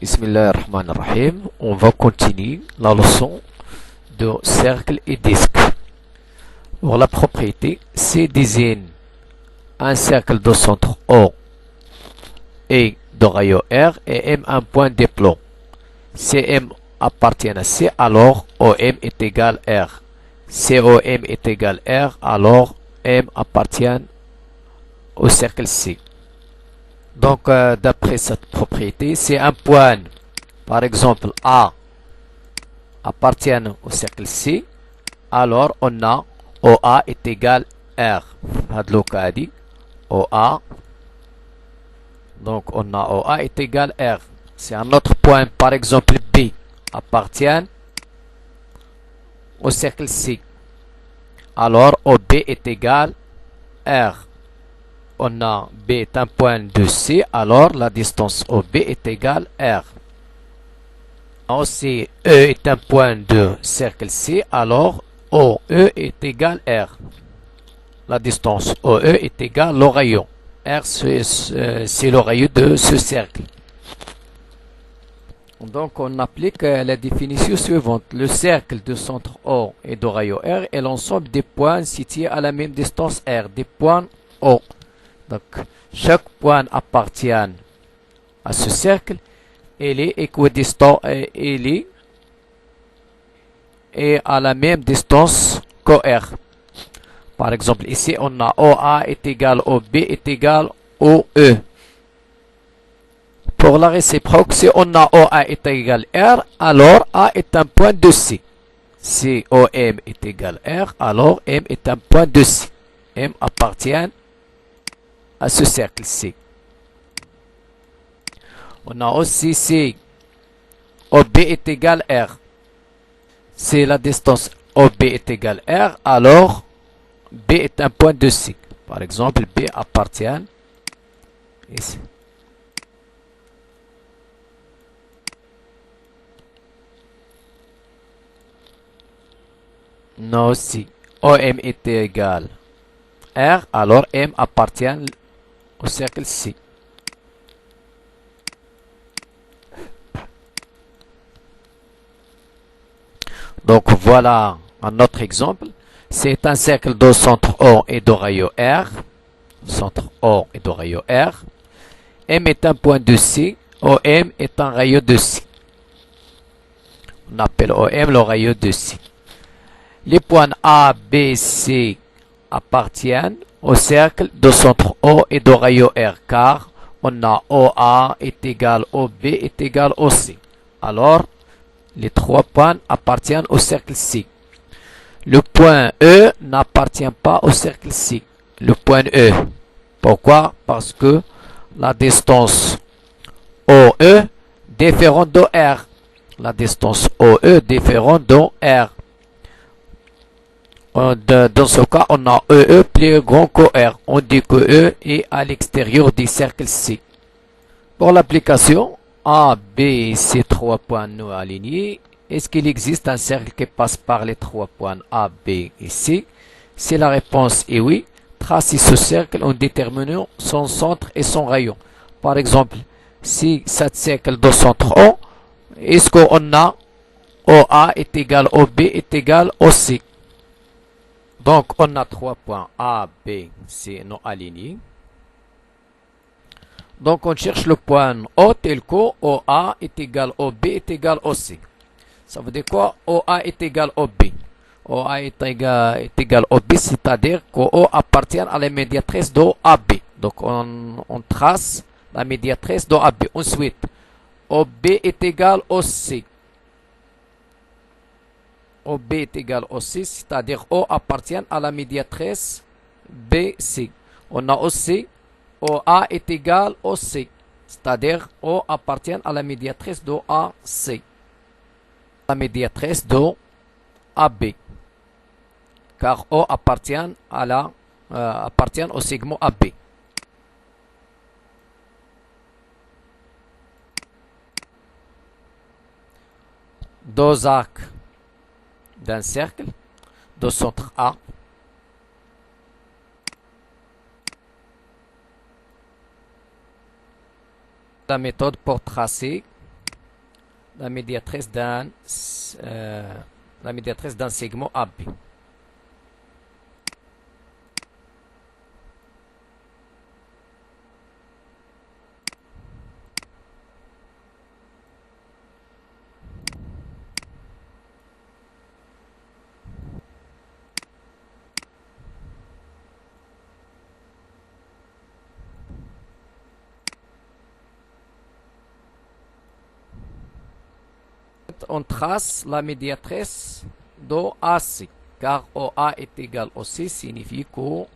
Bismillahirrahmanirrahim. On va continuer la leçon de cercle et disque. Pour la propriété, C désigne un cercle de centre O et de rayon R et M un point de plan. CM appartient à C, alors OM est égal R. COM est égal R, alors M appartient au cercle C. Donc, d'après cette propriété, c'est un point, par exemple, A appartient au cercle C, alors on a OA est égal R. OA, donc on a OA est égal R. C'est un autre point, par exemple, B appartient au cercle C, alors OB est égal R. On a B est un point de C, alors la distance OB est égale R. Aussi, E est un point de cercle C, alors OE est égal R. La distance OE est égale le rayon. R, c'est le rayon de ce cercle. Donc, on applique la définition suivante. Le cercle de centre O et de rayon R est l'ensemble des points situés à la même distance R, des points O. Donc, chaque point appartient à ce cercle. Il est équidistant et à la même distance que R. Par exemple, ici, on a OA est égal OB est égal OE. Pour la réciproque, si on a OA est égal R, alors A est un point de C. Si OM est égal R, alors M est un point de C. M appartient à ce cercle C. On a aussi C. OB est égal R. Si la distance OB est égal R, alors B est un point de C. Par exemple, B appartient ici. Non, si OM est égal R, alors M appartient au cercle C. Donc voilà un autre exemple. C'est un cercle de centre O et de rayon R. Centre O et de rayon R. M est un point de C. OM est un rayon de C. On appelle OM le rayon de C. Les points A, B, C appartiennent au cercle de centre O et de rayon R, car on a OA est égal OB est égal OC. Alors, les trois points appartiennent au cercle C. Le point E n'appartient pas au cercle C. Le point E. Pourquoi? Parce que la distance OE différente de R. La distance OE différente de R. Dans ce cas, on a EE plus grand que R. On dit que E est à l'extérieur du cercle C. Pour l'application A, B et C, trois points non alignés, est-ce qu'il existe un cercle qui passe par les trois points A, B et C? Si la réponse est oui, tracez ce cercle en déterminant son centre et son rayon. Par exemple, si ce cercle de centre O, est-ce qu'on a OA est égal OB est égal OC? Donc, on a trois points A, B, C non alignés. Donc, on cherche le point O tel que OA est égal OB est égal OC. Ça veut dire quoi? OA est égal OB. OA est égal OB, c'est-à-dire que O appartient à la médiatrice de AB. Donc, on trace la médiatrice de AB. Ensuite, OB est égal OC. OB est égal OC, c'est-à-dire O appartient à la médiatrice BC. On a aussi OA est égal OC, c'est-à-dire O appartient à la médiatrice de AC. La médiatrice de AB, car O appartient appartient au segment AB. Deux arcs d'un cercle de centre A. La méthode pour tracer la médiatrice d'un segment AB. On trace la médiatrice d'OAC, car OA est égal au C signifie qu'O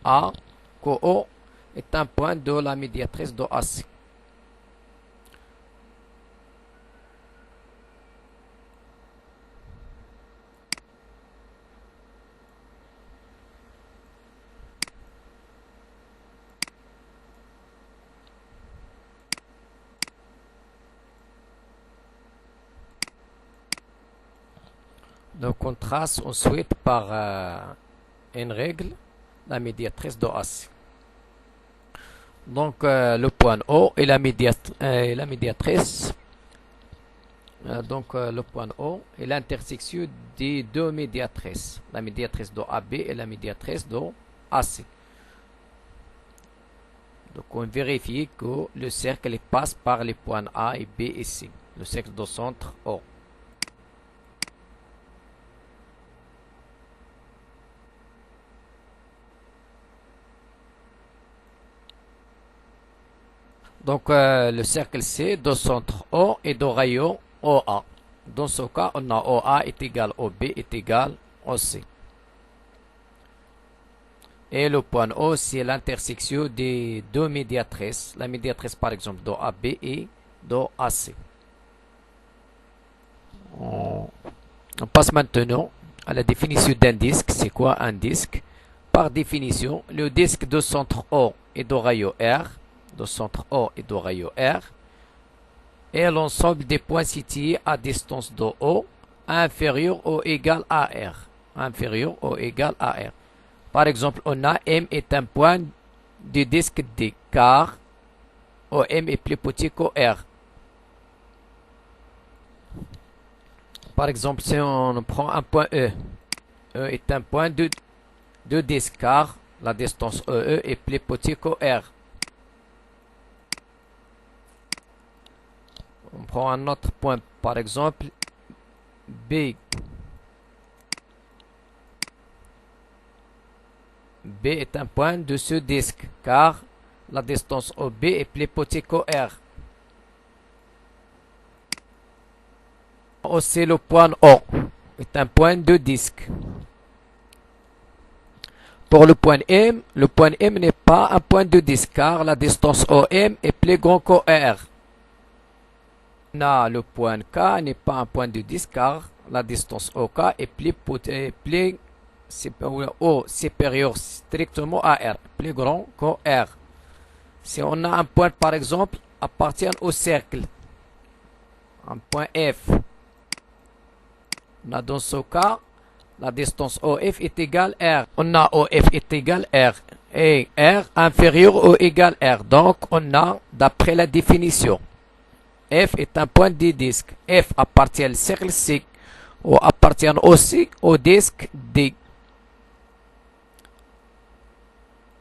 est un point de la médiatrice d'OAC. Donc on trace ensuite par une règle la médiatrice d'OAC. Donc le point O et la médiatrice. Donc le point O est l'intersection des deux médiatrices, la médiatrice d'OAB et la médiatrice d'OAC. Donc on vérifie que le cercle passe par les points A et B et C, le cercle de centre O. Donc le cercle C de centre O et de rayon OA. Dans ce cas, on a OA est égal au B est égal au C. Et le point O, c'est l'intersection des deux médiatrices. La médiatrice, par exemple, d'OAB et d'OAC. On passe maintenant à la définition d'un disque. C'est quoi un disque? Par définition, le disque de centre O et de rayon R, de centre O et de rayon R, et l'ensemble des points situés à distance de O inférieur ou égal à R. Inférieur ou égal à R. Par exemple, on a M est un point du disque D, car OM est plus petit que R. Par exemple, si on prend un point E, E est un point de disque, car la distance EE est plus petit que R. On prend un autre point, par exemple, B. B est un point de ce disque, car la distance OB est plus petite que R. Aussi, le point O est un point de disque. Pour le point M n'est pas un point de disque, car la distance OM est plus grande que R. Le point K n'est pas un point de disque, car la distance OK est plus supérieur strictement à R, plus grand que R. Si on a un point, par exemple, appartient au cercle, un point F, dans ce cas, la distance OF est égale R. On a OF est égal R et R inférieur ou égal R. Donc, on a, d'après la définition, F est un point de disque. F appartient au cercle C ou appartient aussi au disque D.